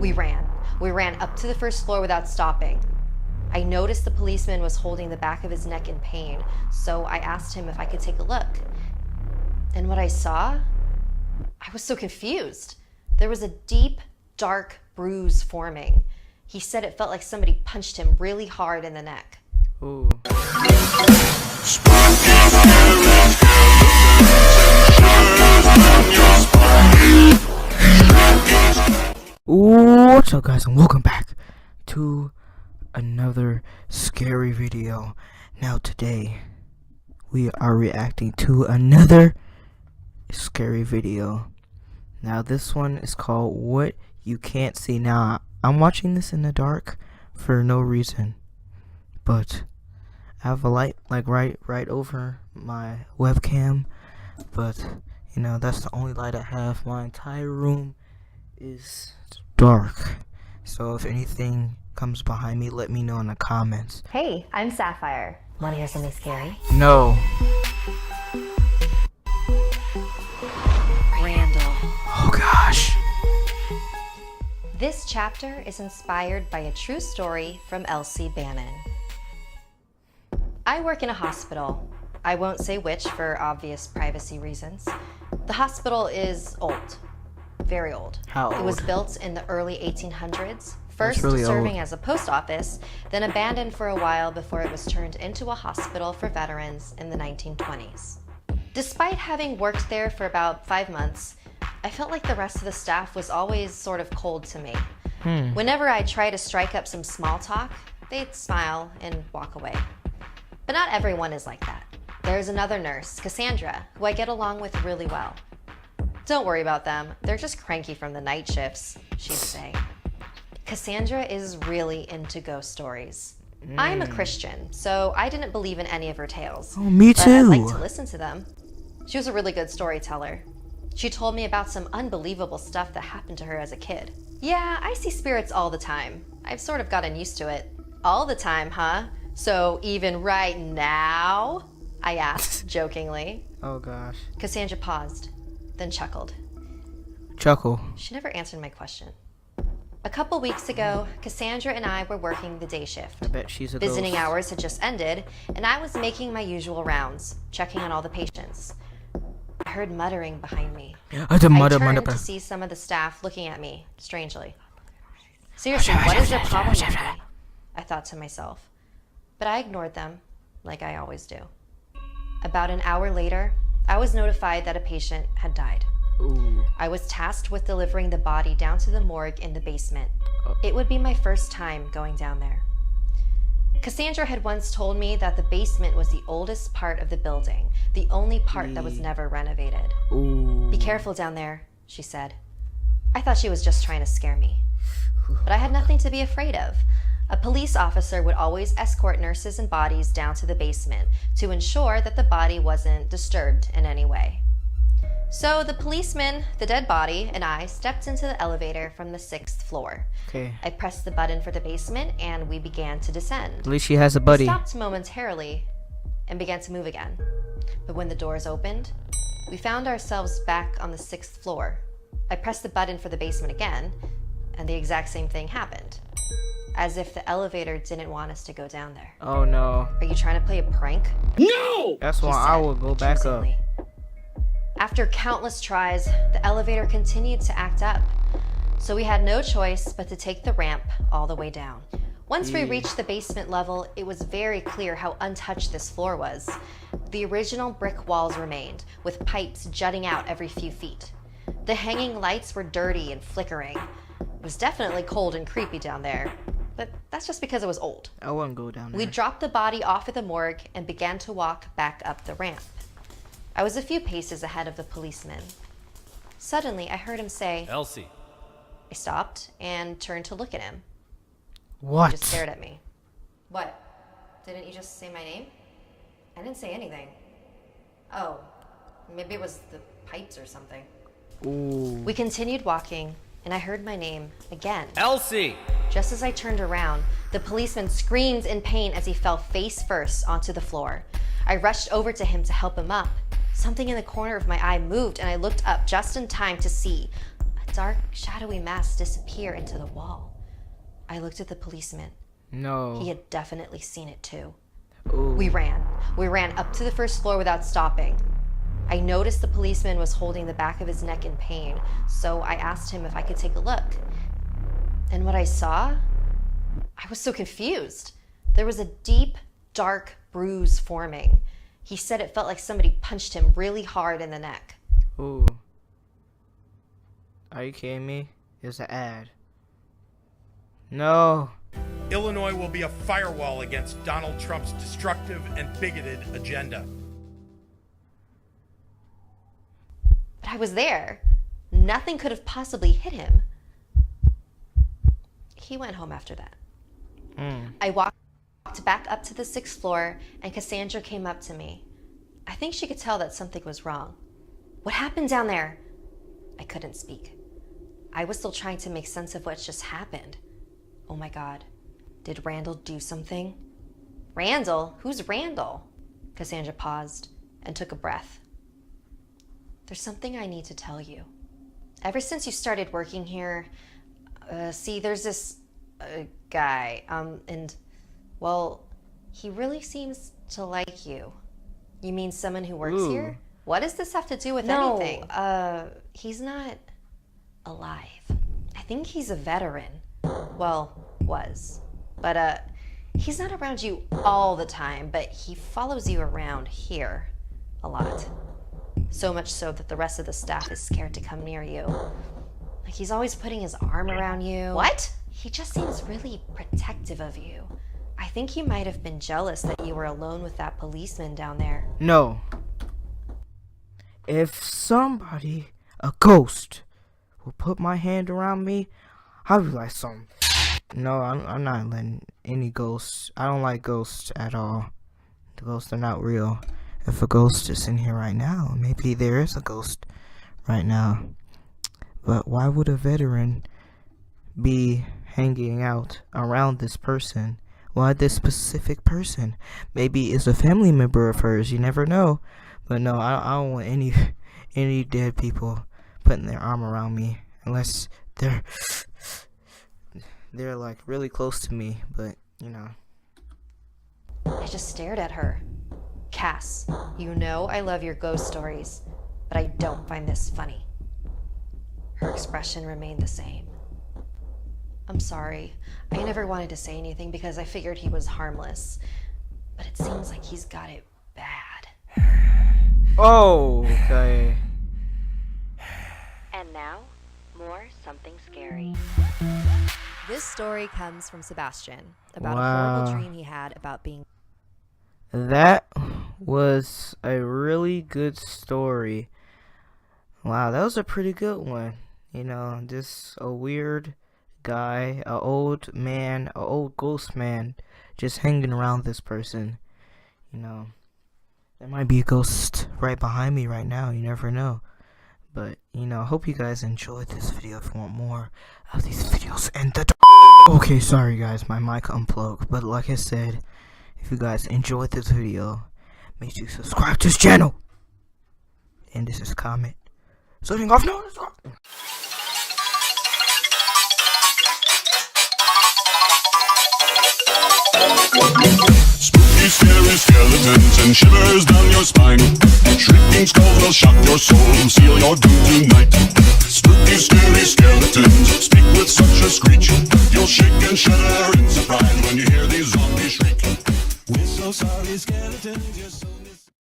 We ran. We ran up to the first floor without stopping. I noticed the policeman was holding the back of his neck in pain, so I asked him if I could take a look. And what I saw? I was so confused. There was a deep, dark bruise forming. He said it felt like somebody punched him really hard in the neck. Ooh. Ooh, what's up guys, and welcome back to another scary video. Now today we are reacting to another scary video. Now this one is called What You Can't See. Now I'm watching this in the dark for no reason, but I have a light like right over my webcam, but you know, that's the only light I have. My entire room is dark, so if anything comes behind me, let me know in the comments. Hey, I'm Sapphire. Want to hear something scary? No. Randall. Oh gosh. This chapter is inspired by a true story from Elsie Bannon. I work in a hospital. I won't say which for obvious privacy reasons. The hospital is old. Very old. How old? It was built in the early 1800s, first really serving old. as a post office, then abandoned for a while before it was turned into a hospital for veterans in the 1920s. Despite having worked there for about 5 months, I felt like the rest of the staff was always sort of cold to me. Whenever I tried to strike up some small talk, they'd smile and walk away. But not everyone is like that. There's another nurse, Cassandra, who I get along with really well. Don't worry about them. They're just cranky from the night shifts, she'd say. Cassandra is really into ghost stories. I'm a Christian, so I didn't believe in any of her tales. Oh, me but too. I like to listen to them. She was a really good storyteller. She told me about some unbelievable stuff that happened to her as a kid. Yeah, I see spirits all the time. I've sort of gotten used to it. All the time, huh? So even right now? I asked, jokingly. Oh gosh. Cassandra paused, then chuckled. Chuckle. She never answered my question. A couple weeks ago, Cassandra and I were working the day shift. I bet she's a Visiting ghost. hours had just ended, and I was making my usual rounds, checking on all the patients. I heard muttering behind me. I turned to see some of the staff looking at me, strangely. Seriously, what is their problem with me? I thought to myself. But I ignored them, like I always do. About an hour later, I was notified that a patient had died. Ooh. I was tasked with delivering the body down to the morgue in the basement. It would be my first time going down there. Cassandra had once told me that the basement was the oldest part of the building, the only part that was never renovated. Ooh. Be careful down there, she said. I thought she was just trying to scare me. But I had nothing to be afraid of. A police officer would always escort nurses and bodies down to the basement to ensure that the body wasn't disturbed in any way. So the policeman, the dead body, and I stepped into the elevator from the 6th floor. Okay. I pressed the button for the basement and we began to descend. At least she has a buddy. We stopped momentarily and began to move again. But when the doors opened, we found ourselves back on the 6th floor. I pressed the button for the basement again, and the exact same thing happened. As if the elevator didn't want us to go down there. Oh no. Are you trying to play a prank? No! That's why I will go back up. Accusingly. After countless tries, the elevator continued to act up. So we had no choice but to take the ramp all the way down. Once we reached the basement level, it was very clear how untouched this floor was. The original brick walls remained, with pipes jutting out every few feet. The hanging lights were dirty and flickering. It was definitely cold and creepy down there, but that's just because it was old. I wouldn't go down there. We dropped the body off at the morgue and began to walk back up the ramp. I was a few paces ahead of the policeman. Suddenly, I heard him say, Elsie. I stopped and turned to look at him. What? He just stared at me. What? Didn't you just say my name? I didn't say anything. Oh, maybe it was the pipes or something. Ooh. We continued walking, and I heard my name again. Elsie! Just as I turned around, the policeman screamed in pain as he fell face first onto the floor. I rushed over to him to help him up. Something in the corner of my eye moved, and I looked up just in time to see a dark, shadowy mass disappear into the wall. I looked at the policeman. No. He had definitely seen it too. Ooh. We ran. We ran up to the first floor without stopping. I noticed the policeman was holding the back of his neck in pain, so I asked him if I could take a look. And what I saw, I was so confused. There was a deep, dark bruise forming. He said it felt like somebody punched him really hard in the neck. Ooh. Are you kidding me? It's an ad. No. Illinois will be a firewall against Donald Trump's destructive and bigoted agenda. But I was there. Nothing could have possibly hit him. He went home after that. I walked back up to the 6th floor, and Cassandra came up to me. I think she could tell that something was wrong. What happened down there? I couldn't speak. I was still trying to make sense of what just happened. Oh my God. Did Randall do something? Randall? Who's Randall? Cassandra paused and took a breath. There's something I need to tell you. Ever since you started working here, there's this guy, and, well, he really seems to like you. You mean someone who works here? What does this have to do with anything? He's not alive. I think he's a veteran. Well, was. But, he's not around you all the time, but he follows you around here a lot. So much so that the rest of the staff is scared to come near you. Like he's always putting his arm around you. What? He just seems really protective of you. I think he might have been jealous that you were alone with that policeman down there. No. If somebody, a ghost, will put my hand around me, I'll be like something. No, I'm not letting any ghosts. I don't like ghosts at all. The ghosts are not real. If a ghost is in here right now, maybe there is a ghost right now. But why would a veteran be hanging out around this person? Why this specific person? Maybe it's a family member of hers. You never know. But no, I don't want any dead people putting their arm around me unless they're like really close to me. But you know. I just stared at her. Cass, you know I love your ghost stories, but I don't find this funny. Her expression remained the same. I'm sorry. I never wanted to say anything because I figured he was harmless, but it seems like he's got it bad. Oh, okay. And now, more something scary. This story comes from Sebastian about Wow. a horrible dream he had about being... That was a really good story. Wow, that was a pretty good one. You know, just a weird guy, a old man, a old ghost man, just hanging around this person. You know, there might be a ghost right behind me right now. You never know. But, you know, I hope you guys enjoyed this video. If you want more of these videos and okay, sorry guys, my mic unplugged. But like I said, if you guys enjoyed this video, make sure you subscribe to this channel. And this is Comet. Signing off now. Spooky, scary skeletons and shivers down your spine. Shrieking skulls will shock your soul and seal your doom tonight. Spooky, scary skeletons speak with such a screech. You'll shake and shudder in surprise when you hear these zombies shriek. We're so sorry, skeletons, you're so